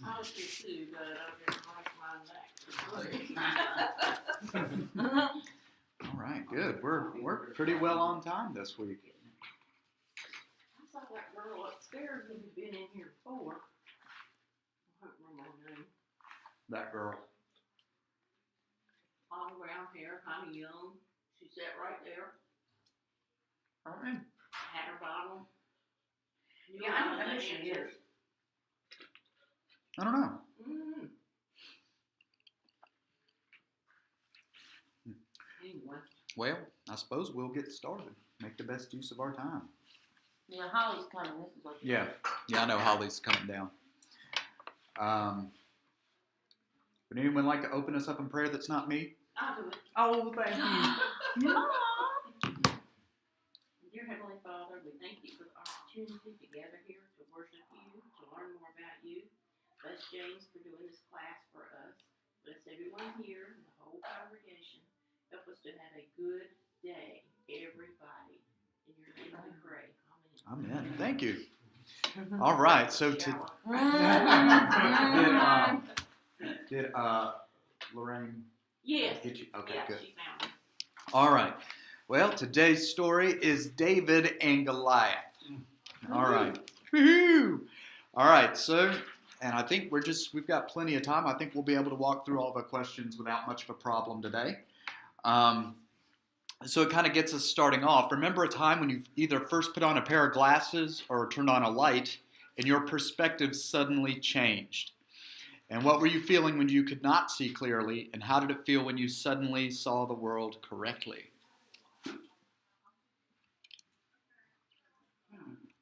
I was here too, but I didn't like mine back. All right, good. We're pretty well on time this week. I saw that girl upstairs who had been in here before. I don't remember her name. That girl. Long brown hair, kind of young. She sat right there. I don't know. Had her bottle. Yeah, I don't know who she is. I don't know. Mm-hmm. Anyway. Well, I suppose we'll get started. Make the best use of our time. Yeah, Holly's coming. This is like Yeah, I know Holly's coming down. Would anyone like to open us up in prayer that's not me? I'll do it. Oh, thank you. Mom. Dear Heavenly Father, we thank you for the opportunity to gather here to worship you, to learn more about you. Bless James for doing this class for us. Bless everyone here and the whole congregation. Help us to have a good day, everybody. In your name we pray. Amen. Amen. Thank you. All right. So did Lorraine Yes. get you? Okay, Yeah, good. she found it. All right. Well, today's story is David and Goliath. All right. Woo-hoo. All right. So, and I think we've got plenty of time. I think we'll be able to walk through all the questions without much of a problem today. So it kind of gets us starting off. Remember a time when you either first put on a pair of glasses or turned on a light and your perspective suddenly changed? And what were you feeling when you could not see clearly? And how did it feel when you suddenly saw the world correctly?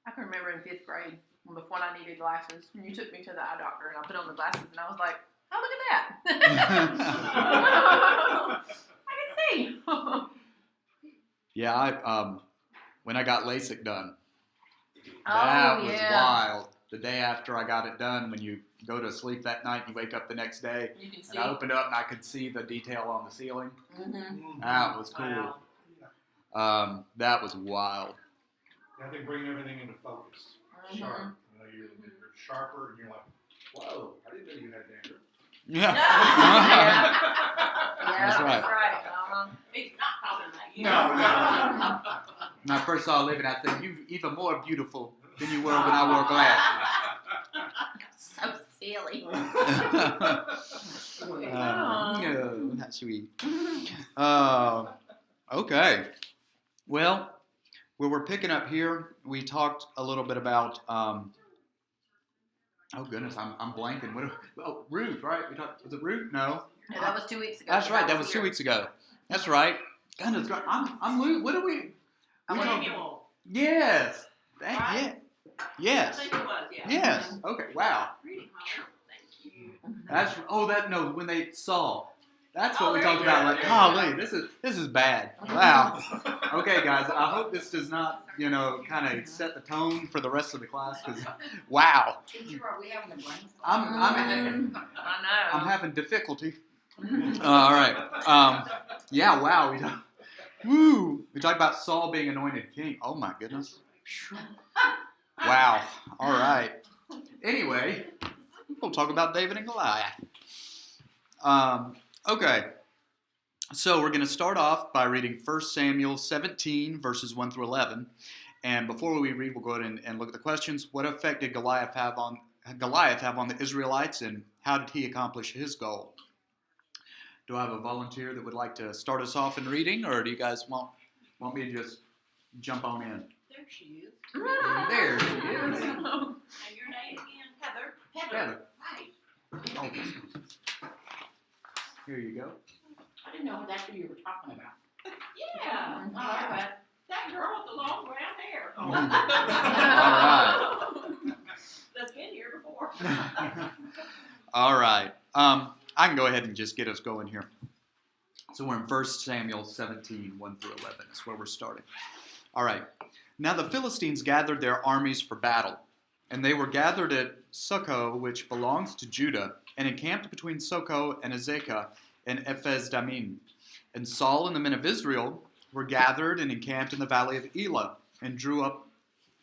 I can remember in 5th grade, before I needed glasses, when you took me to the eye doctor and I put on the glasses and I was like, oh, look at that. I can see. Yeah, when I got LASIK done, that was wild. The day after I got it done, when you go to sleep that night and you wake up the next day, You can see. and I opened up and I could see the detail on the ceiling. Mm-hmm. That was cool. Wow. That was wild. Yeah, they bring everything into focus. Mm-hmm. Sharp. You're sharper, and you're like, whoa, I didn't know you had dandruff. Yeah. That's right. He's not talking about you. No. When I first saw Olivia, I said, "You're even more beautiful than you were when I wore glasses." So silly. No, not sweet. Okay. Well, where we're picking up here, we talked a little bit about. Oh goodness, I'm blanking. Ruth, right? We talked. Was it Ruth? No. No, that was 2 weeks ago. That's right. That was 2 weeks ago. That's right. Goodness, I'm Luke. What are we? Samuel. Yes. Right? Yeah. Yes. I think it was, yeah. Yes. Okay. Wow. Reading Holly. Thank you. When they saw. That's what Oh, we there talked you about. go, Like, there golly, you this is bad. Wow. Okay, guys. I hope this does not, kind of set the tone for the rest of the class. Because, wow. Teacher, are we having a brainstorm? I'm I know. having difficulty. All right. Yeah. Wow. We talked about Saul being anointed king. Oh my goodness. Wow. All right. Anyway, we'll talk about David and Goliath. Okay. So we're going to start off by reading 1 Samuel 17 verses 1 through 11. And before we read, we'll go ahead and look at the questions. What effect did Goliath have on the Israelites, and how did he accomplish his goal? Do I have a volunteer that would like to start us off in reading, or do you guys want me to just jump on in? There she is. There she is. And your name again? Heather. Heather. Right. Oh, here you go. I didn't know that's who you were talking about. Yeah. All right. That girl with the long brown hair. All That's been here before. All right. I can go ahead and just get us going here. So we're in 1 Samuel 17, 1 through 11. That's where we're starting. All right. Now the Philistines gathered their armies for battle, and they were gathered at Succoth, which belongs to Judah, and encamped between Succoth and Azekah and Ephes-dammim. And Saul and the men of Israel were gathered and encamped in the valley of Elah, and drew up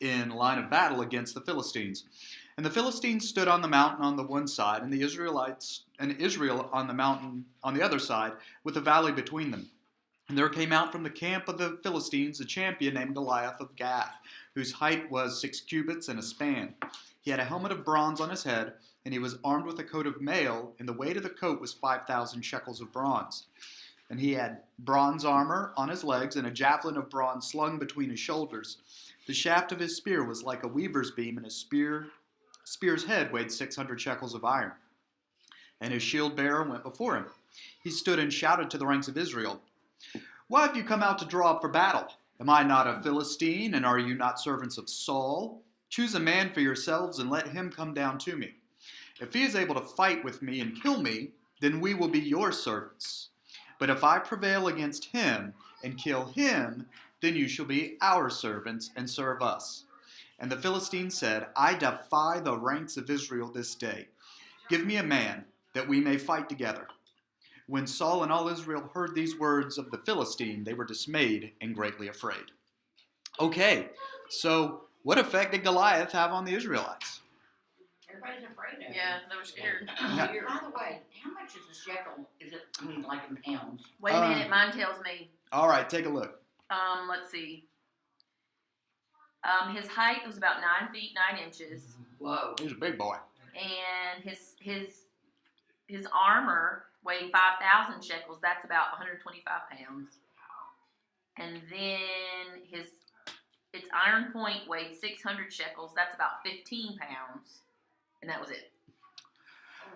in line of battle against the Philistines. And the Philistines stood on the mountain on the one side, and Israel on the mountain on the other side, with a valley between them. And there came out from the camp of the Philistines a champion named Goliath of Gath, whose height was 6 cubits and a span. He had a helmet of bronze on his head, and he was armed with a coat of mail, and the weight of the coat was 5,000 shekels of bronze. And he had bronze armor on his legs, and a javelin of bronze slung between his shoulders. The shaft of his spear was like a weaver's beam, and his spear's head weighed 600 shekels of iron. And his shield bearer went before him. He stood and shouted to the ranks of Israel, "Why have you come out to draw up for battle? Am I not a Philistine, and are you not servants of Saul? Choose a man for yourselves, and let him come down to me. If he is able to fight with me and kill me, then we will be your servants. But if I prevail against him and kill him, then you shall be our servants and serve us." And the Philistines said, "I defy the ranks of Israel this day. Give me a man, that we may fight together." When Saul and all Israel heard these words of the Philistine, they were dismayed and greatly afraid. Okay, so what effect did Goliath have on the Israelites? Everybody's afraid of him. Yeah, they were scared. Yeah. By the way, how much is a shekel? Is it, I mean, like in pounds? Wait a minute, mine tells me. All right, take a look. Let's see. His height was about 9 feet 9 inches, Whoa. He's a big boy. and his armor weighed 5,000 shekels. That's about 125 pounds. And then its iron point weighed 600 shekels. That's about 15 pounds, and that was it.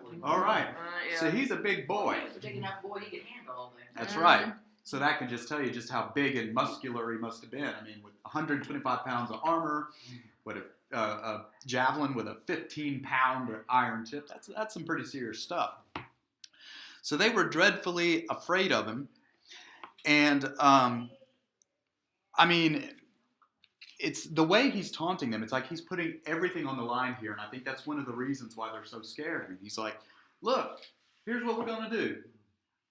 Holy All right, Yeah. so he's a big boy. He was a big enough boy he could handle all that. That's right. So that can just tell you just how big and muscular he must have been. I mean, with 125 pounds of armor, with a javelin with a 15-pound iron tip, that's some pretty serious stuff. So they were dreadfully afraid of him. And, I mean, it's the way he's taunting them. It's like he's putting everything on the line here. And I think that's one of the reasons why they're so scared of him. He's like, "Look, here's what we're going to do.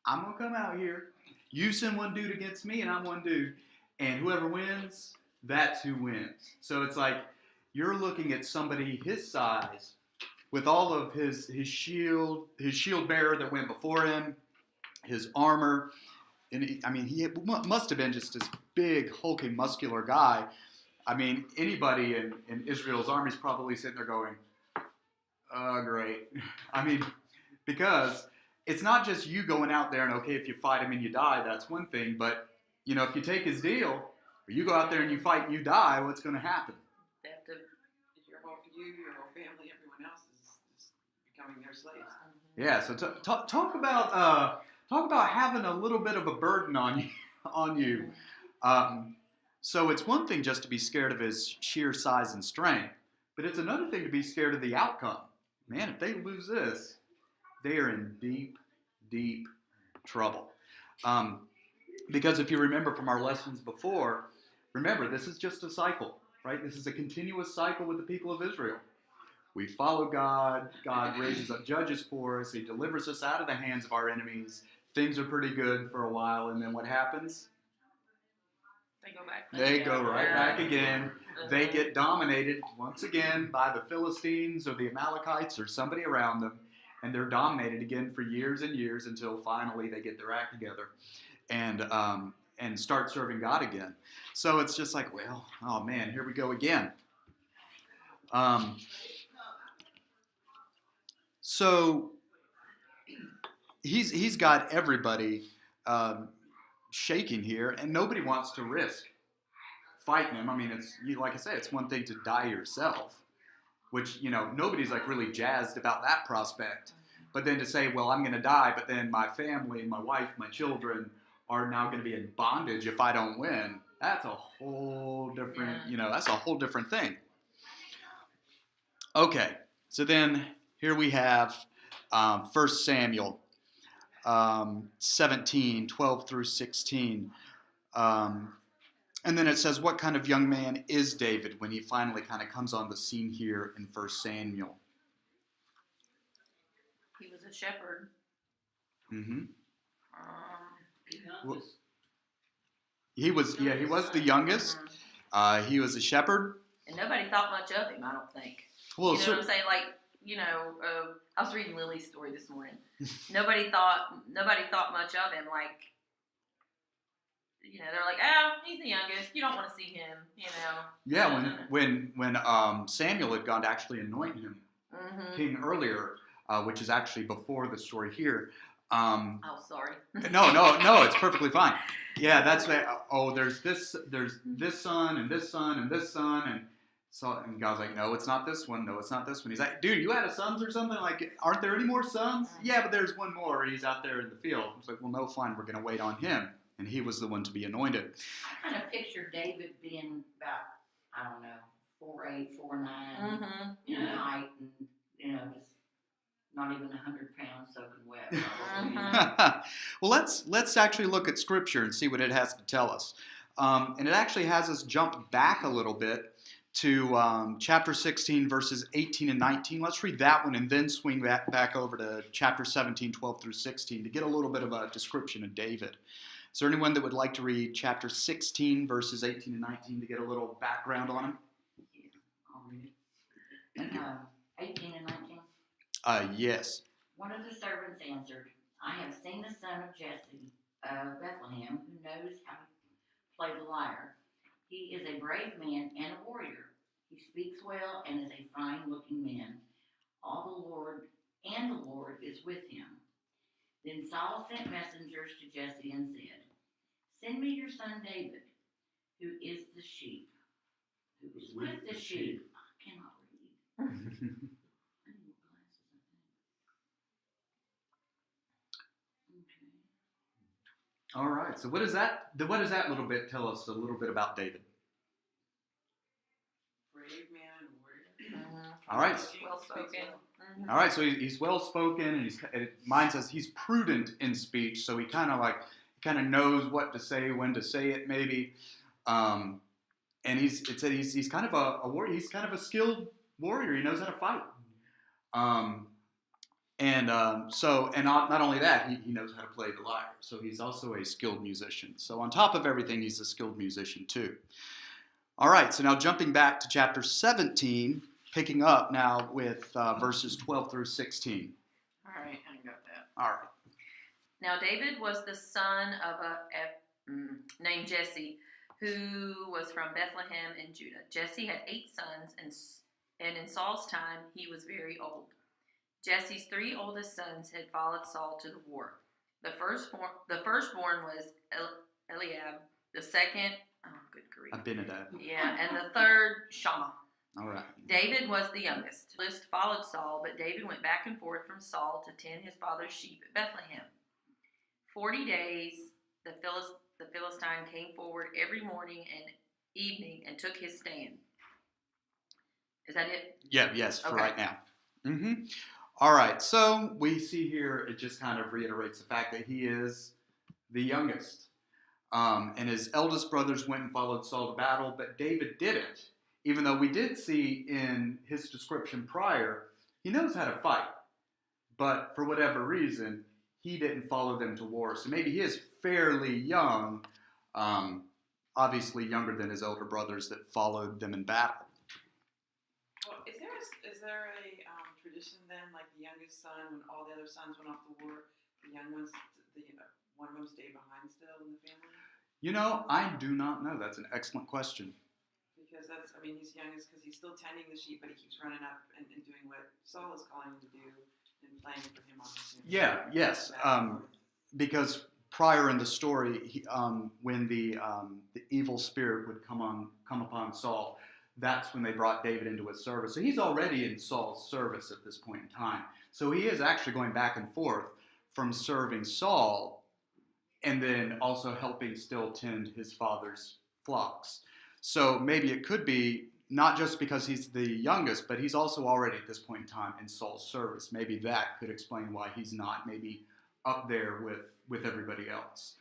I'm going to come out here. You send one dude against me, and I'm one dude. And whoever wins, that's who wins." So it's like you're looking at somebody his size with all of his shield bearer that went before him, his armor. And he must have been just this big, hulking, muscular guy. I mean, anybody in Israel's army is probably sitting there going, "Oh, great." I mean, because it's not just you going out there and, okay, if you fight him and you die, that's one thing. But, if you take his deal, or you go out there and you fight and you die, what's going to happen? They have to. Your whole family, everyone else is becoming their slaves. Yeah, so talk about having a little bit of a burden on you. So it's one thing just to be scared of his sheer size and strength, but it's another thing to be scared of the outcome. Man, if they lose this, they are in deep, deep trouble. Because if you remember from our lessons before, remember, this is just a cycle, right? This is a continuous cycle with the people of Israel. We follow God. God raises up judges for us. He delivers us out of the hands of our enemies. Things are pretty good for a while, and then what happens? They go back. They go right back again. They get dominated once again by the Philistines or the Amalekites or somebody around them, and they're dominated again for years and years until finally they get their act together and start serving God again. So it's just like, well, oh man, here we go again. So he's got everybody shaking here, and nobody wants to risk fighting him. I mean, like I say, it's one thing to die yourself, which, nobody's like really jazzed about that prospect. But then to say, well, I'm going to die, but then my family, my wife, my children are now going to be in bondage if I don't win. That's a whole different, that's a whole different thing. Okay, so then here we have 1 Samuel 17, 12 through 16. And then it says, what kind of young man is David when he finally kind of comes on the scene here in 1 Samuel? He was a shepherd. Mm-hmm. Well, He was the youngest. He was a shepherd. And nobody thought much of him, I don't think. Well, You know what I'm saying? Like, I was reading Lily's story this morning. Nobody thought much of him. Like, they're like, oh, he's the youngest. You don't want to see him. Yeah, when Samuel had gone to actually anoint him king earlier, which is actually before the story here. Oh, sorry. No, it's perfectly fine. Yeah, that's that. Oh, there's this son and this son and this son, and God's like, no, it's not this one. No, it's not this one. He's like, dude, you had sons or something? Like, aren't there any more sons? Yeah, but there's one more. He's out there in the field. It's like, well, no, fine. We're going to wait on him, and he was the one to be anointed. I kind of picture David being about, I don't know, 4'8", 4'9", in height, and just not even 100 pounds soaking wet. Well, let's actually look at Scripture and see what it has to tell us. And it actually has us jump back a little bit to chapter 16, verses 18 and 19. Let's read that one and then swing back over to chapter 17, 12 through 16 to get a little bit of a description of David. Is there anyone that would like to read chapter 16, verses 18 and 19 to get a little background on him? I'll read it. 18 and 19? Yes. One of the servants answered, I have seen the son of Jesse of Bethlehem, who knows how to play the lyre. He is a brave man and a warrior. He speaks well and is a fine-looking man. The Lord is with him. Then Saul sent messengers to Jesse and said, send me your son David, who is the sheep. Who is with the sheep. I cannot read. I need more glasses, I think. Okay. All right. So what does that little bit tell us a little bit about David? Brave man, warrior. All right. Well spoken. All right. So he's well spoken, and mine says he's prudent in speech. So he kind of knows what to say, when to say it, maybe. And he's kind of a warrior. He's kind of a skilled warrior. He knows how to fight. And not only that, he knows how to play the lyre. So he's also a skilled musician. So on top of everything, he's a skilled musician too. All right, so now jumping back to chapter 17, picking up now with verses 12 through 16. All right, I got that. All right. Now David was the son of named Jesse, who was from Bethlehem in Judah. Jesse had 8 sons, and in Saul's time he was very old. Jesse's 3 oldest sons had followed Saul to the war. The firstborn was Eliab. The second, good grief. Abinadab. Yeah, and the third, Shammah. All right. David was the youngest. The list followed Saul, but David went back and forth from Saul to tend his father's sheep at Bethlehem. 40 days the Philistine came forward every morning and evening and took his stand. Is that it? Yeah, yes, for Okay. right now. Mm-hmm. All right, so we see here, it just kind of reiterates the fact that he is the youngest. And his eldest brothers went and followed Saul to battle, but David didn't. Even though we did see in his description prior, he knows how to fight. But for whatever reason, he didn't follow them to war. So maybe he is fairly young, obviously younger than his older brothers that followed them in battle. Well, is there a tradition then, like the youngest son, when all the other sons went off to war, the young ones, one of them stayed behind still in the family? You know, I do not know. That's an excellent question. Because he's youngest because he's still tending the sheep, but he keeps running up and doing what Saul is calling him to do and playing for him on the Yeah, yes. Because prior in the story, when the evil spirit would come upon Saul, that's when they brought David into his service. So he's already in Saul's service at this point in time. So he is actually going back and forth from serving Saul and then also helping still tend his father's flocks. So maybe it could be not just because he's the youngest, but he's also already at this point in time in Saul's service. Maybe that could explain why he's not maybe up there with everybody else.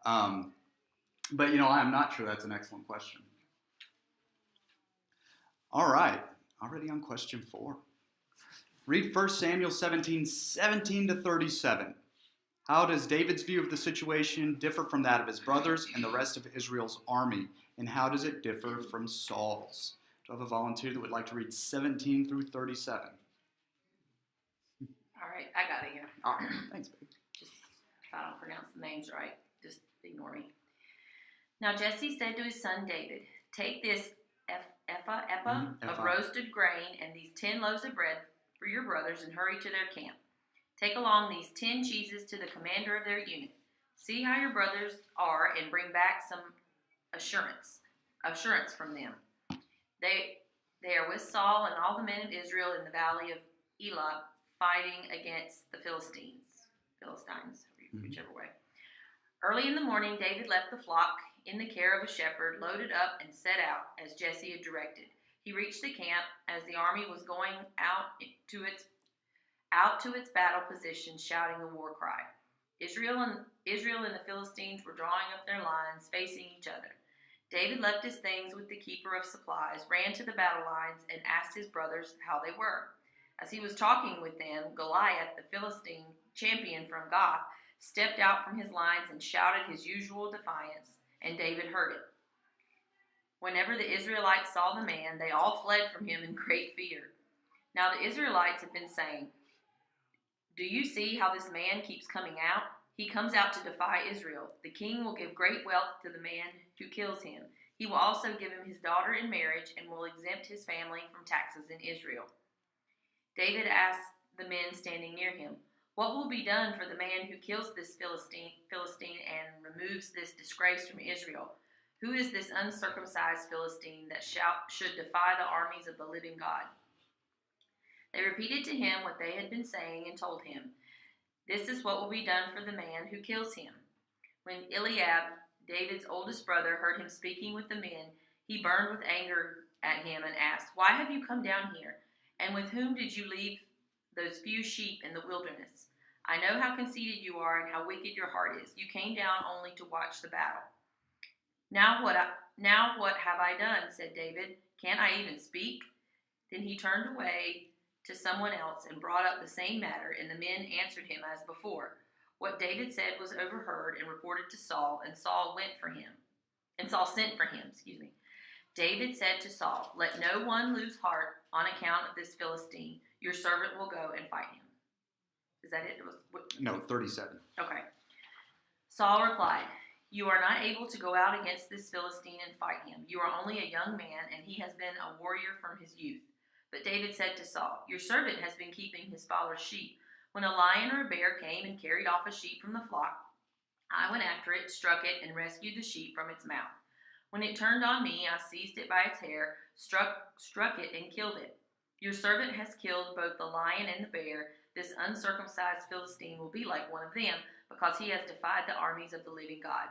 But, I'm not sure. That's an excellent question. All right, already on question 4. Read 1 Samuel 17 to 37. How does David's view of the situation differ from that of his brothers and the rest of Israel's army? And how does it differ from Saul's? Do I have a volunteer that would like to read 17 through 37? All right, I got it here. All right, thanks, babe. Just if I don't pronounce the names right, just ignore me. Now Jesse said to his son David, "Take this ephah of ephah. roasted grain and these 10 loaves of bread for your brothers and hurry to their camp. Take along these 10 cheeses to the commander of their unit. See how your brothers are and bring back some assurance from them. They are with Saul and all the men of Israel in the valley of Elah fighting against the Philistines, whichever way." Early in the morning, David left the flock in the care of a shepherd, loaded up, and set out as Jesse had directed. He reached the camp as the army was going out to its battle position, shouting a war cry. Israel and the Philistines were drawing up their lines, facing each other. David left his things with the keeper of supplies, ran to the battle lines, and asked his brothers how they were. As he was talking with them, Goliath, the Philistine champion from Gath, stepped out from his lines and shouted his usual defiance, and David heard it. Whenever the Israelites saw the man, they all fled from him in great fear. Now the Israelites had been saying, "Do you see how this man keeps coming out? He comes out to defy Israel. The king will give great wealth to the man who kills him. He will also give him his daughter in marriage and will exempt his family from taxes in Israel." David asked the men standing near him, "What will be done for the man who kills this Philistine and removes this disgrace from Israel? Who is this uncircumcised Philistine that should defy the armies of the living God?" They repeated to him what they had been saying and told him, "This is what will be done for the man who kills him." When Eliab, David's oldest brother, heard him speaking with the men, he burned with anger at him and asked, "Why have you come down here? And with whom did you leave those few sheep in the wilderness? I know how conceited you are and how wicked your heart is. You came down only to watch the battle." Now what have I done?" said David. "Can't I even speak?" Then he turned away to someone else and brought up the same matter, and the men answered him as before. What David said was overheard and reported to Saul, and Saul sent for him. David said to Saul, "Let no one lose heart on account of this Philistine. Your servant will go and fight him." Is that it? No, 37. Okay. Saul replied, "You are not able to go out against this Philistine and fight him. You are only a young man, and he has been a warrior from his youth." But David said to Saul, "Your servant has been keeping his father's sheep. When a lion or a bear came and carried off a sheep from the flock, I went after it, struck it, and rescued the sheep from its mouth. When it turned on me, I seized it by its hair, struck it, and killed it. Your servant has killed both the lion and the bear. This uncircumcised Philistine will be like one of them, because he has defied the armies of the living God.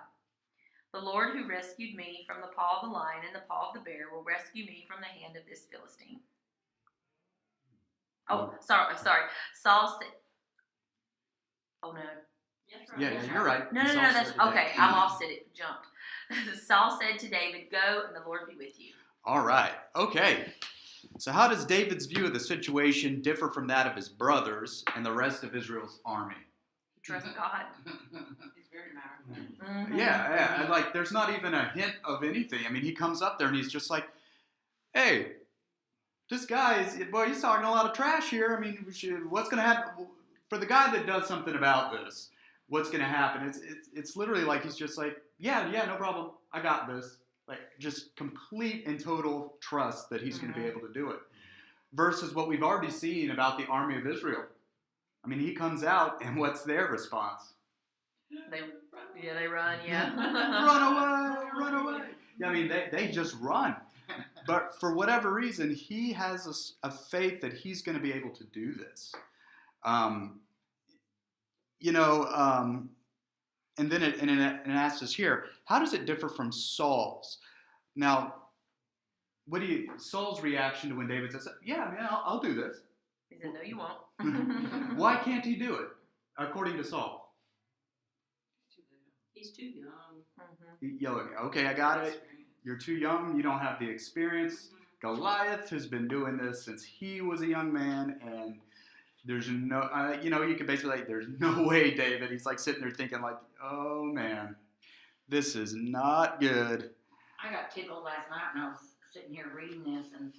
The Lord who rescued me from the paw of the lion and the paw of the bear will rescue me from the hand of this Philistine." Oh, sorry. Saul said, "Oh no. Yeah, you're right. No, Saul that's said to okay. David. I'm off. It jumped." Saul said to David, "Go, and the Lord be with you." All right. Okay. So how does David's view of the situation differ from that of his brothers and the rest of Israel's army? He trusts God. He's very matter of fact. Mhm. Yeah. And like, there's not even a hint of anything. I mean, he comes up there and he's just like, "Hey, this guy he's talking a lot of trash here. I mean, what's going to happen for the guy that does something about this? What's going to happen?" It's literally like he's just like, yeah, no problem. I got this. Like, just complete and total trust that he's going to be able to do it. Versus what we've already seen about the army of Israel. I mean, he comes out, and what's their response? They run, yeah. Run away. Yeah, I mean, they just run. But for whatever reason, he has a faith that he's going to be able to do this. And then it asks us here, how does it differ from Saul's? Now, Saul's reaction to when David says, "Yeah, man, I'll do this." He said, "No, you won't." Why can't he do it, according to Saul? He's too young. Mhm. Yelling, "Okay, I got it. You're too young. You don't have the experience." Goliath has been doing this since he was a young man, and there's no, you can basically like, there's no way, David. He's like sitting there thinking like, "Oh man, this is not good." I got tickled last night when I was sitting here reading this, and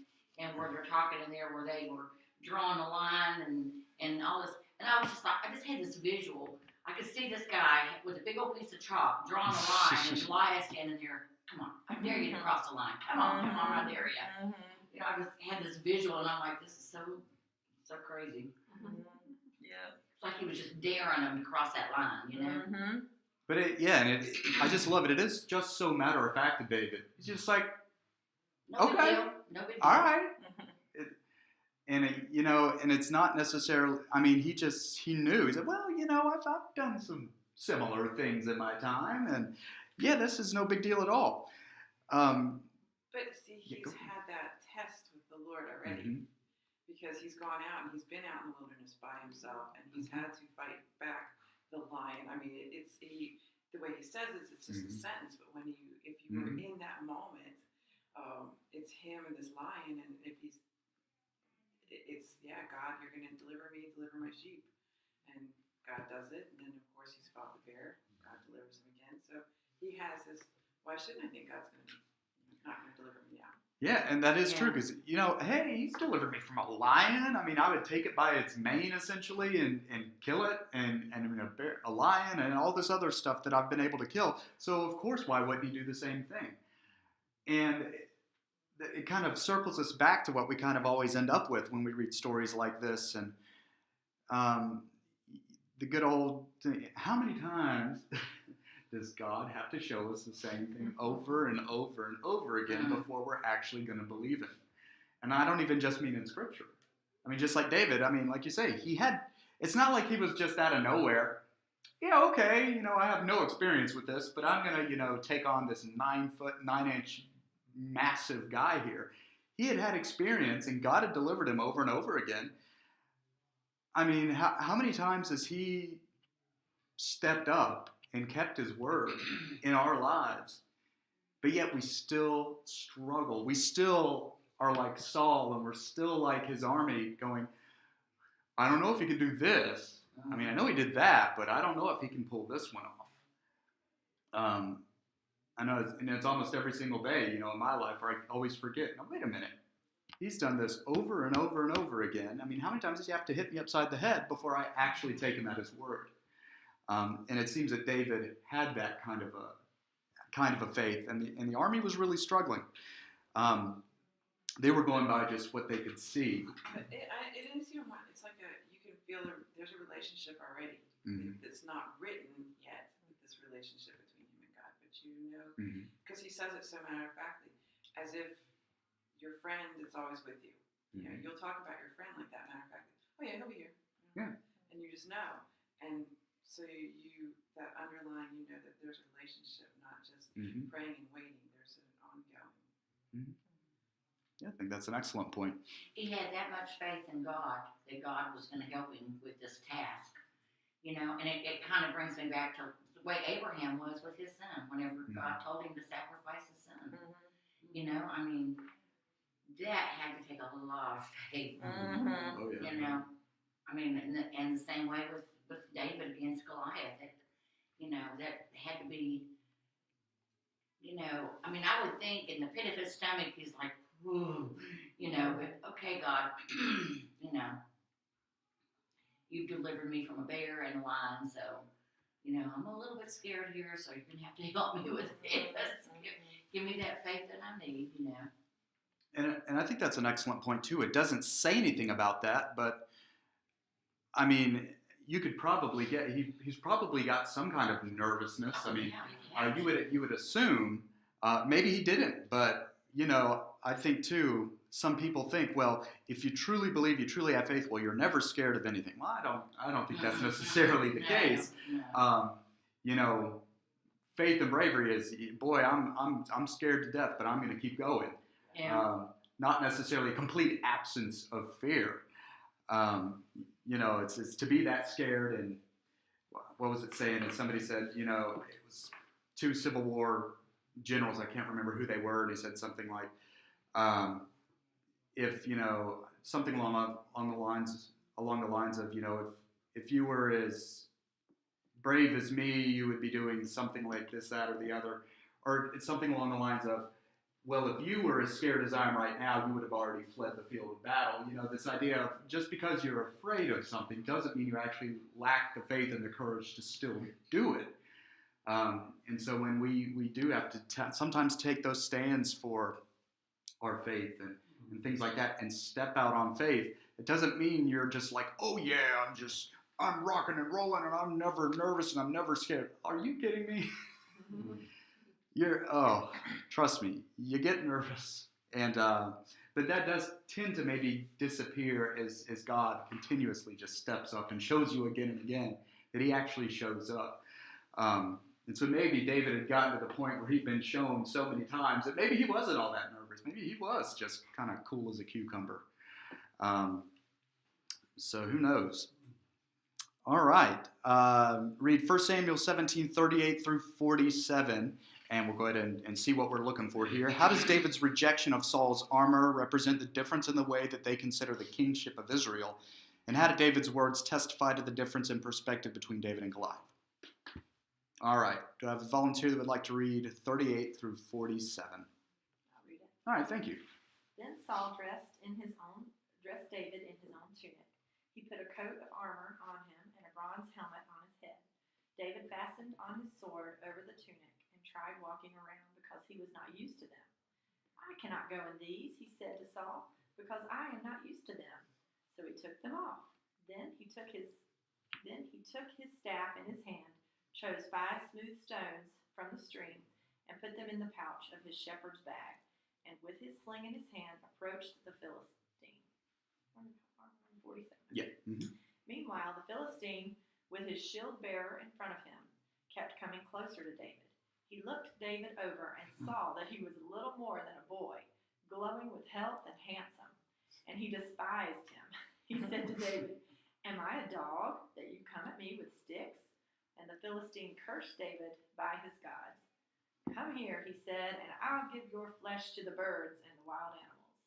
where they're talking in there, where they were drawing a line and all this, and I was just like, I just had this visual. I could see this guy with a big old piece of chalk drawing a line, and Goliath standing there. Come on, I dare you to cross the line. Come on, I dare you. You know, I just had this visual, and I'm like, this is so crazy. Yeah. It's like he was just daring them to cross that line, you know. But I just love it. It is just so matter of fact to David. He's just like, No big okay, deal. No big deal. all right. And it's not necessarily, I mean, he knew. He said, well, I've done some similar things in my time, and yeah, this is no big deal at all. But see, he's had that test with the Lord already, because he's gone out and he's been out in the wilderness by himself, and he's had to fight back the lion. I mean, the way he says it, it's just a sentence, but if you were in that moment, it's him and this lion, and if God, you're going to deliver my sheep. And God does it. And then, of course, he's fought the bear. God delivers him again. So he has this, why shouldn't I think God's not going to deliver me now? Yeah, and that is true because, hey, he's delivered me from a lion. I mean, I would take it by its mane, essentially, and kill it, and a lion and all this other stuff that I've been able to kill. So, of course, why wouldn't he do the same thing? And it kind of circles us back to what we kind of always end up with when we read stories like this. And the good old thing, how many times does God have to show us the same thing over and over and over again before we're actually going to believe it? And I don't even just mean in Scripture. I mean, just like David, I mean, like you say, it's not like he was just out of nowhere. Yeah, okay, I have no experience with this, but I'm going to, take on this 9-foot, 9-inch massive guy here. He had experience, and God had delivered him over and over again. I mean, how many times has he stepped up and kept his word in our lives? But yet we still struggle. We still are like Saul, and we're still like his army going, I don't know if he can do this. I mean, I know he did that, but I don't know if he can pull this one off. I know it's almost every single day, in my life where I always forget. Now, wait a minute. He's done this over and over and over again. I mean, how many times does he have to hit me upside the head before I actually take him at his word? And it seems that David had that kind of a faith, and the army was really struggling. They were going by just what they could see. But it is, it's like you can feel there's a relationship already. It's not written yet, this relationship between him and God, but because he says it so matter-of-factly, as if your friend is always with you. You'll talk about your friend like that, matter-of-factly. Oh yeah, he'll be here. Yeah. And you just know. And so that underlying, that there's a relationship, not just praying and waiting. There's an ongoing. Yeah, I think that's an excellent point. He had that much faith in God that God was going to help him with this task, and it kind of brings me back to the way Abraham was with his son whenever God told him to sacrifice his son. I mean, that had to take a lot of faith. Oh, yeah. I mean, and the same way with David against Goliath, that had to be, I mean, I would think in the pit of his stomach, he's like, whoa, but okay, God, you've delivered me from a bear and a lion, so, I'm a little bit scared here, so you're going to have to help me with this. Give me that faith that I need, And I think that's an excellent point, too. It doesn't say anything about that, but, I mean, you could probably he's probably got some kind of nervousness. I mean, you would assume, maybe he didn't, but, I think, too, some people think, well, if you truly believe, you truly have faith, well, you're never scared of anything. Well, I don't think that's necessarily the case. Faith and bravery is, boy, I'm scared to death, but I'm going to keep going. Yeah. Not necessarily a complete absence of fear. It's to be that scared. And what was it saying? And somebody said, it was 2 Civil War generals. I can't remember who they were. And he said something like, if something along the lines of, if you were as brave as me, you would be doing something like this, that, or the other, or it's something along the lines of, well, if you were as scared as I am right now, you would have already fled the field of battle. You know, this idea of just because you're afraid of something doesn't mean you actually lack the faith and the courage to still do it. And so when we do have to sometimes take those stands for our faith and things like that and step out on faith, it doesn't mean you're just like, oh yeah, I'm rocking and rolling and I'm never nervous and I'm never scared. Are you kidding me? Trust me, you get nervous, and but that does tend to maybe disappear as God continuously just steps up and shows you again and again that He actually shows up. And so maybe David had gotten to the point where he'd been shown so many times that maybe he wasn't all that nervous. Maybe he was just kind of cool as a cucumber. So who knows? All right. Read 1 Samuel 17:38 through 47. And we'll go ahead and see what we're looking for here. How does David's rejection of Saul's armor represent the difference in the way that they consider the kingship of Israel? And how do David's words testify to the difference in perspective between David and Goliath? All right. Do I have a volunteer that would like to read 38 through 47? I'll read it. All right, thank you. Then Saul dressed David in his own tunic. He put a coat of armor on him and a bronze helmet on his head. David fastened on his sword over the tunic and tried walking around because he was not used to them. I cannot go in these, he said to Saul, because I am not used to them. So he took them off. Then he took his staff in his hand, chose 5 smooth stones from the stream, and put them in the pouch of his shepherd's bag, and with his sling in his hand approached the Philistine. 47. Yeah. Mm-hmm. Meanwhile, the Philistine, with his shield bearer in front of him, kept coming closer to David. He looked David over and saw that he was little more than a boy, glowing with health and handsome, and he despised him. He said to David, "Am I a dog that you come at me with sticks?" And the Philistine cursed David by his gods. "Come here," he said, "and I'll give your flesh to the birds and the wild animals."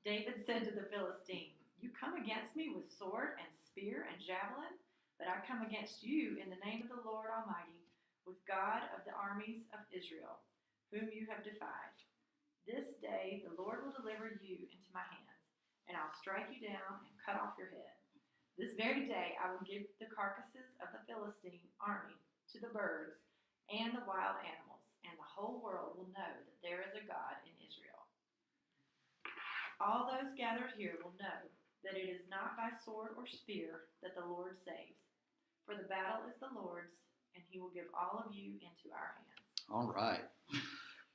David said to the Philistine, "You come against me with sword and spear and javelin, but I come against you in the name of the Lord Almighty, with God of the armies of Israel, whom you have defied. This day the Lord will deliver you into my hands, and I'll strike you down and cut off your head. This very day I will give the carcasses of the Philistine army to the birds and the wild animals, and the whole world will know that there is a God in Israel. All those gathered here will know that it is not by sword or spear that the Lord saves, for the battle is the Lord's, and he will give all of you into our hands." All right.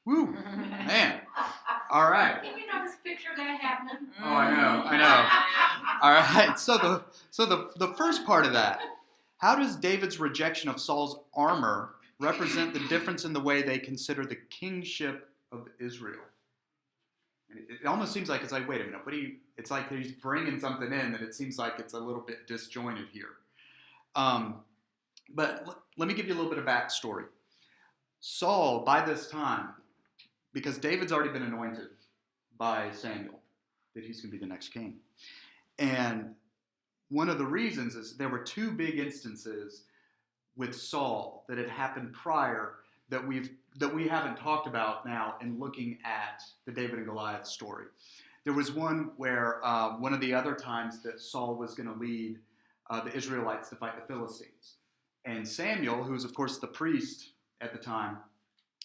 Woo, man. All right. Can you not just picture that happening? Oh, I know. All right. So the first part of that, how does David's rejection of Saul's armor represent the difference in the way they consider the kingship of Israel? And it almost seems like it's like, wait a minute, it's like he's bringing something in that it seems like it's a little bit disjointed here. But let me give you a little bit of backstory. Saul, by this time, because David's already been anointed by Samuel, that he's going to be the next king. And one of the reasons is there were 2 big instances with Saul that had happened prior that we haven't talked about now in looking at the David and Goliath story. There was one where one of the other times that Saul was going to lead the Israelites to fight the Philistines. And Samuel, who was of course the priest at the time,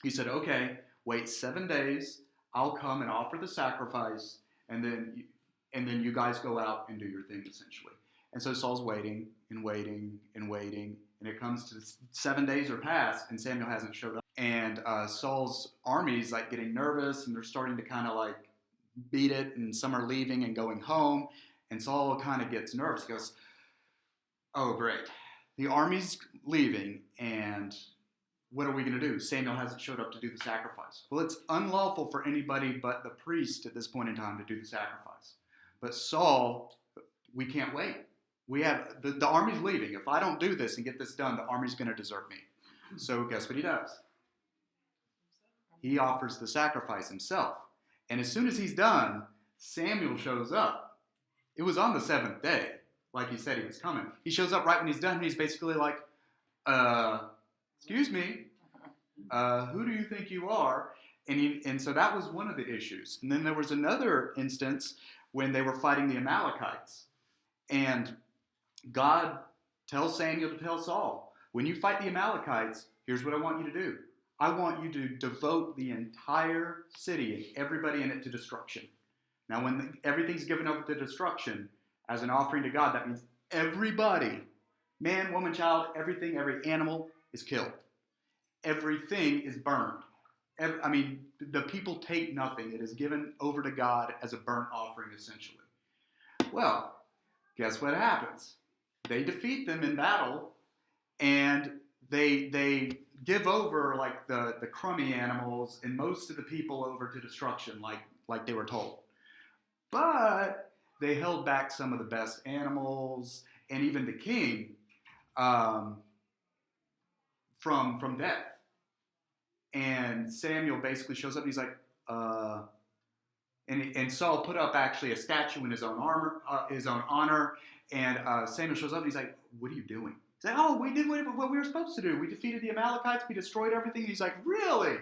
he said, "Okay, wait 7 days. I'll come and offer the sacrifice, and then you guys go out and do your thing, essentially." And so Saul's waiting and waiting and waiting, and it comes to 7 days are passed, and Samuel hasn't showed up. And Saul's army's like getting nervous, and they're starting to kind of like beat it, and some are leaving and going home. And Saul kind of gets nervous. He goes, "Oh, great. The army's leaving, and what are we going to do? Samuel hasn't showed up to do the sacrifice." Well, it's unlawful for anybody but the priest at this point in time to do the sacrifice. But Saul, we can't wait. We have the army's leaving. If I don't do this and get this done, the army's going to desert me. So guess what he does? He offers the sacrifice himself. And as soon as he's done, Samuel shows up. It was on the 7th day, like he said he was coming. He shows up right when he's done, and he's basically like, "Excuse me, who do you think you are?" And so that was one of the issues. And then there was another instance when they were fighting the Amalekites. And God tells Samuel to tell Saul, when you fight the Amalekites, here's what I want you to do. I want you to devote the entire city and everybody in it to destruction. Now, when everything's given over to destruction as an offering to God, that means everybody, man, woman, child, everything, every animal is killed. Everything is burned. The people take nothing. It is given over to God as a burnt offering, essentially. Well, guess what happens? They defeat them in battle, and they give over like the crummy animals and most of the people over to destruction, like they were told. But they held back some of the best animals and even the king from death. And Samuel basically shows up and he's like, and Saul put up actually a statue in his own honor. And Samuel shows up and he's like, what are you doing? He's like, oh, we did what we were supposed to do. We defeated the Amalekites. We destroyed everything. And he's like, really?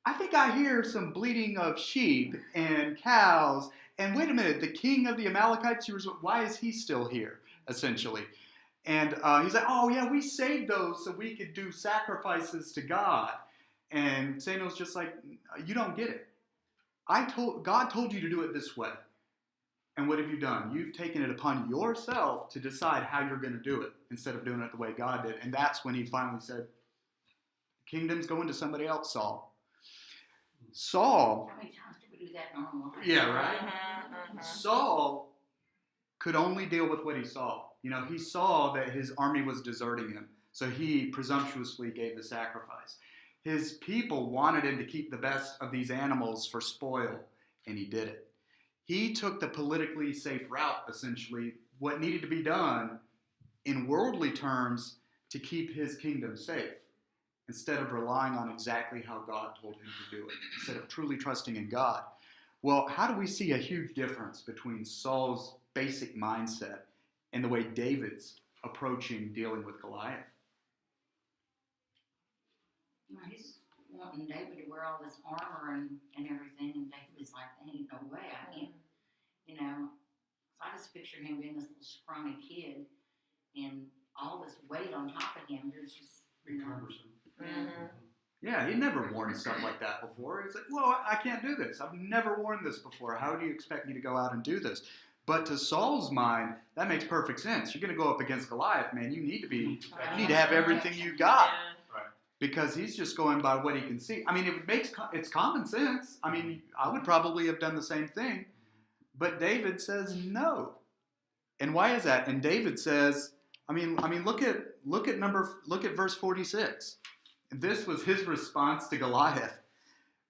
I think I hear some bleating of sheep and cows. And wait a minute, the king of the Amalekites, why is he still here, essentially? And he's like, oh, yeah, we saved those so we could do sacrifices to God. And Samuel's just like, you don't get it. God told you to do it this way. And what have you done? You've taken it upon yourself to decide how you're going to do it instead of doing it the way God did. And that's when he finally said, the kingdom's going to somebody else, Saul. How many times did we do that in our life? Yeah, right? Saul could only deal with what he saw. He saw that his army was deserting him. So he presumptuously gave the sacrifice. His people wanted him to keep the best of these animals for spoil, and he did it. He took the politically safe route, essentially, what needed to be done in worldly terms to keep his kingdom safe, instead of relying on exactly how God told him to do it, instead of truly trusting in God. Well, how do we see a huge difference between Saul's basic mindset and the way David's approaching dealing with Goliath? He's wanting David to wear all this armor and everything, and David's like, ain't no way, I can't, So I just picture him being this little scrawny kid, and all this weight on top of him. There's just, Cumbersome. Yeah, he'd never worn stuff like that before. He's like, well, I can't do this. I've never worn this before. How do you expect me to go out and do this? But to Saul's mind, that makes perfect sense. You're going to go up against Goliath, man. You need to have everything you got. Because he's just going by what he can see. It's common sense. I would probably have done the same thing. But David says no. And why is that? And David says, look at verse 46. This was his response to Goliath.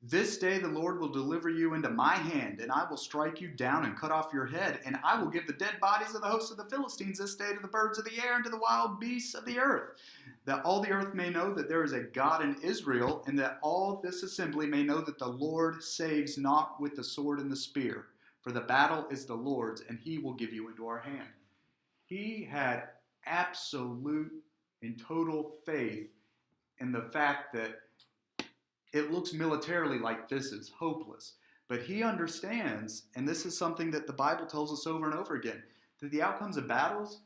This day the Lord will deliver you into my hand, and I will strike you down and cut off your head, and I will give the dead bodies of the hosts of the Philistines this day to the birds of the air and to the wild beasts of the earth, that all the earth may know that there is a God in Israel, and that all this assembly may know that the Lord saves not with the sword and the spear, for the battle is the Lord's, and he will give you into our hand. He had absolute and total faith in the fact that it looks militarily like this is hopeless. But he understands, and this is something that the Bible tells us over and over again, that the outcomes of battles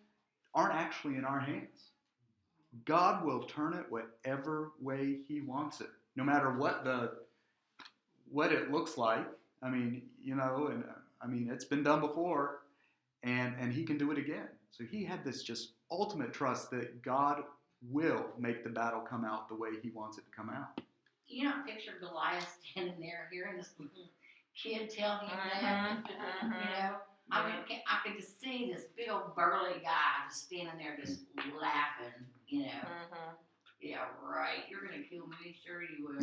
aren't actually in our hands. God will turn it whatever way he wants it, no matter what it looks like. It's been done before, and he can do it again. So he had this just ultimate trust that God will make the battle come out the way he wants it to come out. Can you not picture Goliath standing there hearing this little kid tell him that? I could just see this big old burly guy just standing there just laughing, Yeah, right. You're going to kill me. Sure you will.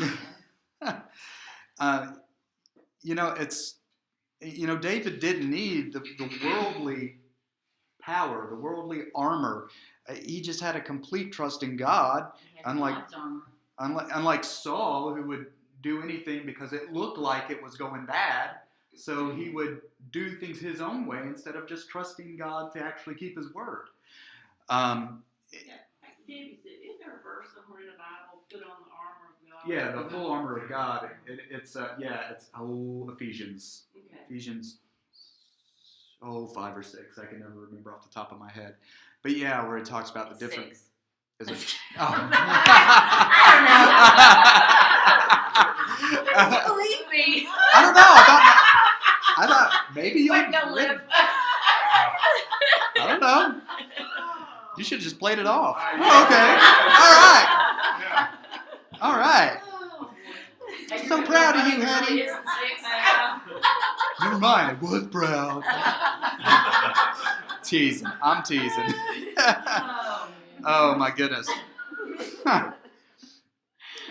David didn't need the worldly power, the worldly armor. He just had a complete trust in God, unlike Saul, who would do anything because it looked like it was going bad. So he would do things his own way instead of just trusting God to actually keep his word. Like Debbie said, isn't there a verse somewhere in the Bible, put on the armor of God Yeah, the full armor of God. It's Ephesians. Okay. Ephesians 5 or 6. I can never remember off the top of my head. But yeah, where it talks about the different. 6. Is it? I Oh. Believe me. I don't know. I thought maybe you. Wait, no, live. I don't know. You should have just played it off. I- Oh, okay. All right. All right. And So you're proud of gonna you, run honey. really isn't 6. Never mind. I was proud. Teasing. I'm teasing. Oh my goodness.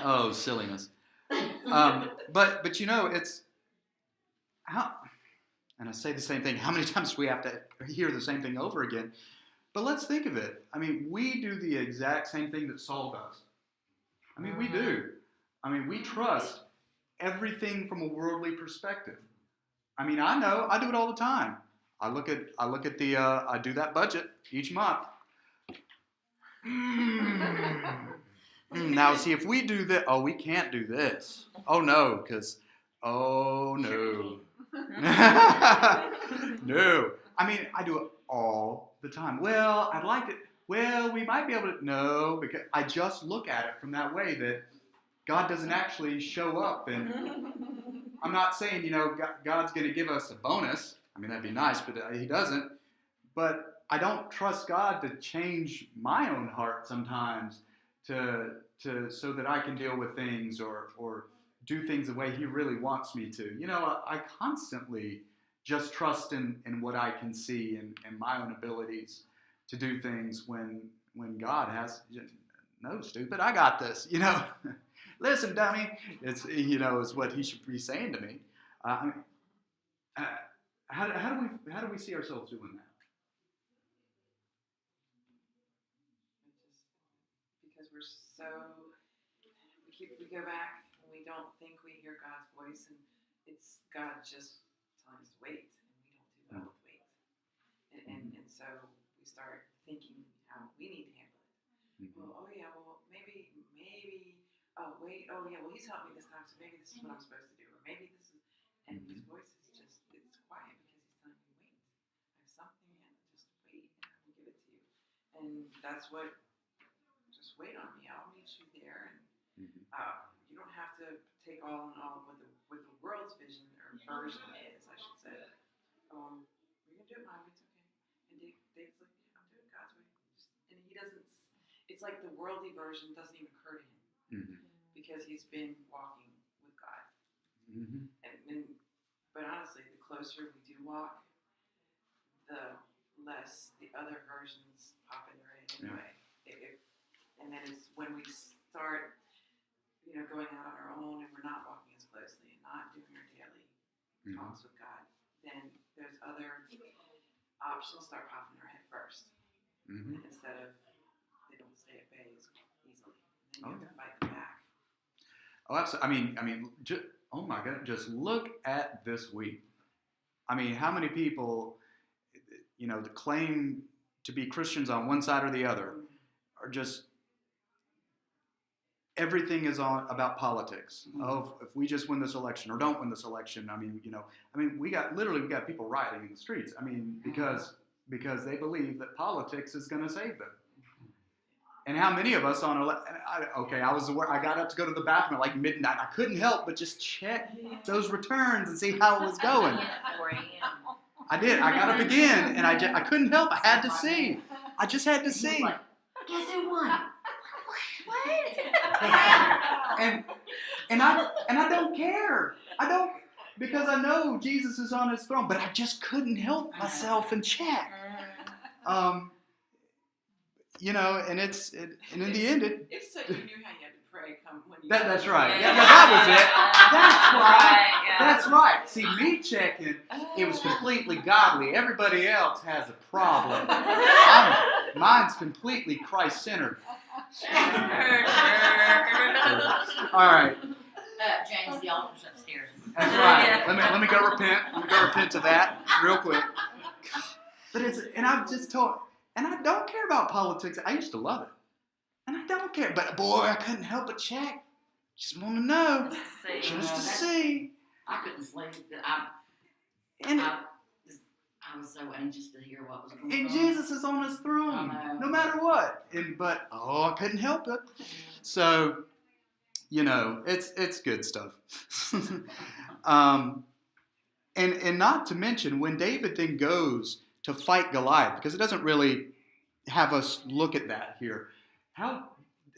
Oh, silliness. But you know, it's how, and I say the same thing. How many times do we have to hear the same thing over again? But let's think of it. I mean, we do the exact same thing that Saul does. I mean, we do. I mean, we trust everything from a worldly perspective. I mean, I know. I do it all the time. I look at the. I do that budget each month. Now, see, if we do that, we can't do this. Oh no, because, no. No. I mean, I do it all the time. Well, I'd like to. Well, we might be able to. No, because I just look at it from that way that God doesn't actually show up. And I'm not saying, God's going to give us a bonus. I mean, that'd be nice, but He doesn't. But I don't trust God to change my own heart sometimes to so that I can deal with things or do things the way He really wants me to. I constantly just trust in what I can see and my own abilities to do things when God has, no, stupid, I got this, Listen, dummy, it's, is what He should be saying to me. How do we see ourselves doing that? Because we go back and we don't think we hear God's voice, and it's God just telling us to wait, and we don't do that with wait. And so we start thinking how we need to handle it. Well, maybe, He's helped me this time, so maybe this is what I'm supposed to do, or maybe this is, and His voice is just, it's quiet because He's telling you, wait, I have something, and just wait, and I will give it to you. And that's what, just wait on me, I'll meet you there, and you don't have to take all in all what the world's vision or version is, I should say. We're gonna do it my way, it's okay. And David's like, yeah, I'm doing it God's way. And he doesn't. It's like the worldly version doesn't even occur to him because he's been walking with God. But honestly, the closer we do walk, the less the other versions pop in their head anyway. And then it's when we start, going out on our own and we're not walking as closely and not doing our daily talks with God, then there's other options start popping in our head first. Instead of, they don't stay at bay as easily. And then you have to fight them back. Oh, absolutely. I mean, oh my God, just look at this week. I mean, how many people, that claim to be Christians on one side or the other are just, everything is about politics. Oh, if we just win this election or don't win this election, we got people rioting in the streets. I mean, because they believe that politics is going to save them. And how many of us I got up to go to the bathroom at like midnight. I couldn't help but just check those returns and see how it was going. I did. I got up again, and I couldn't help. I had to see. I just had to see. Like, guess who won? And I don't care. I don't, because I know Jesus is on His throne, but I just couldn't help myself and check. And in the end, It's so you knew how you had to pray come when you. that's right. Yeah. Yeah, that was it. That's Right. right. See, me checking, it was completely godly. Everybody else has a problem. Mine's completely Christ-centered. All right. James, the altar's upstairs. That's right. Yeah. Let me go repent. Let me go repent to that real quick. But I've just told, and I don't care about politics. I used to love it, and I don't care. But boy, I couldn't help but check. Just want to know. See. Just to that's- see. I couldn't sleep. And, I was so anxious to hear what was going and on. Jesus is on his throne, I know. no matter what. But I couldn't help it. So, it's good stuff. And not to mention, when David then goes to fight Goliath, because it doesn't really have us look at that here. How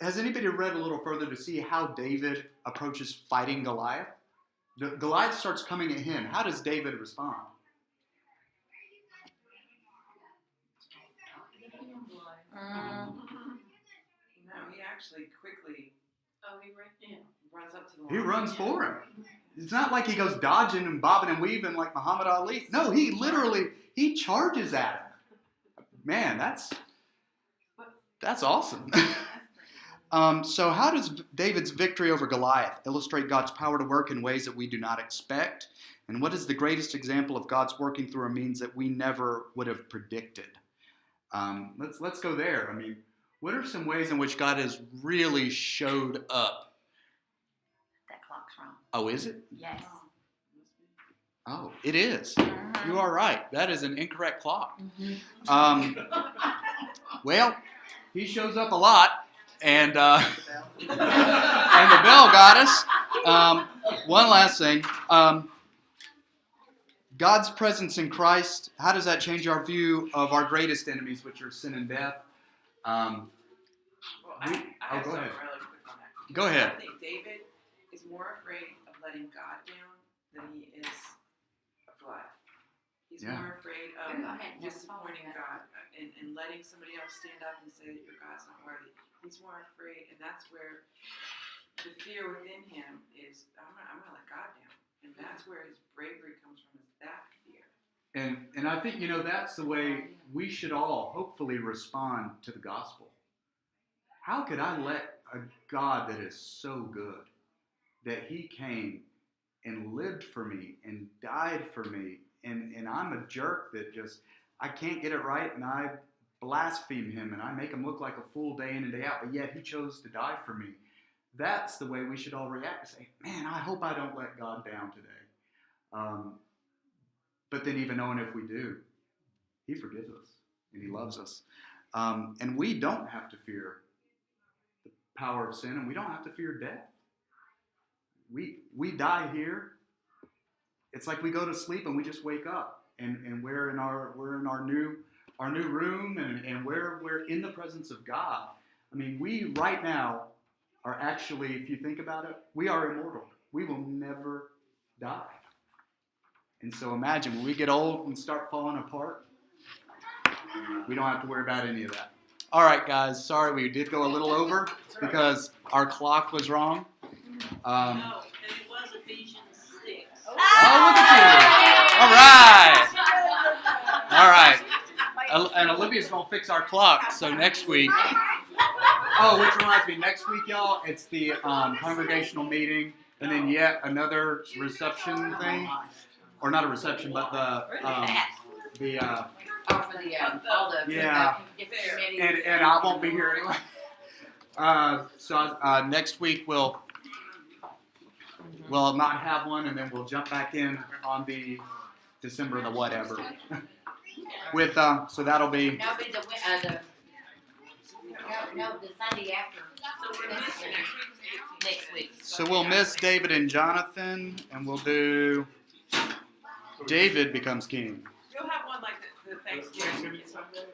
has anybody read a little further to see how David approaches fighting Goliath? Goliath starts coming at him. How does David respond? No, he actually quickly Oh, he right there. runs up to the He lion. runs for him. It's not like he goes dodging and bobbing and weaving like Muhammad Ali. No, he literally, he charges at him. Man, that's awesome. So how does David's victory over Goliath illustrate God's power to work in ways that we do not expect? And what is the greatest example of God's working through a means that we never would have predicted? Let's go there. I mean, what are some ways in which God has really showed up? That clock's wrong. Oh, is it? Yes. Oh, it is. You are right. That is an incorrect clock. Well, he shows up a lot, and and the bell got us. One last thing. God's presence in Christ, how does that change our view of our greatest enemies, which are sin and death? Well, I We- have go something ahead. really quick on that. Go ahead. I think David is more afraid of letting God down than he is of Goliath. He's Yeah. more afraid of Go ahead. disappointing God and letting somebody else stand up and say that your God's not worthy. He's more afraid, and that's where the fear within him is, I'm gonna let God down. And that's where his bravery comes from, is that fear. And I think, that's the way we should all hopefully respond to the gospel. How could I let a God that is so good, that he came and lived for me and died for me, and I'm a jerk that I can't get it right, and I blaspheme him, and I make him look like a fool day in and day out, but yet he chose to die for me. That's the way we should all react. Say, man, I hope I don't let God down today. But then even knowing if we do, he forgives us and he loves us. And we don't have to fear the power of sin, and we don't have to fear death. We die here. It's like we go to sleep and we just wake up, and we're in our new room, and we're in the presence of God. I mean, we right now are actually, if you think about it, we are immortal. We will never die. And so imagine when we get old and start falling apart, we don't have to worry about any of that. All right, guys. Sorry, we did go a little over because our clock was wrong. No, and it was Ephesians 6. Oh, look at you. All right. And Olivia's going to fix our clock. So next week. Oh, which reminds me, next week, y'all, it's the congregational meeting, and then yet another reception thing. Or not a reception, but For the, all the Yeah. different committees. and I won't be here anyway. So next week we'll not have one, and then we'll jump back in on the December the whatever. With so that'll be. No, but the Sunday after. So we're missing Next week. So we'll miss David and Jonathan, and we'll do David becomes king. You'll have one like the Thanksgiving Sunday.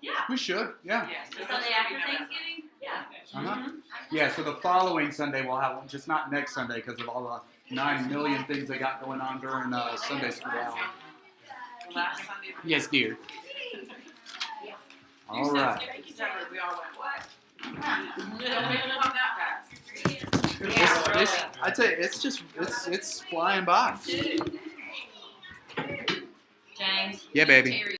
Yeah. We should, yeah. Yes. The Sunday after Thanksgiving? Yeah. Uh-huh. Yeah, so the following Sunday we'll have one, just not next Sunday because of all the 9 million things they got going on during Sunday school hour. The last Sunday. Yes, dear. All right. We all went, what? Don't make it come that fast. I tell you, it's flying by. James. Yeah, baby. Terry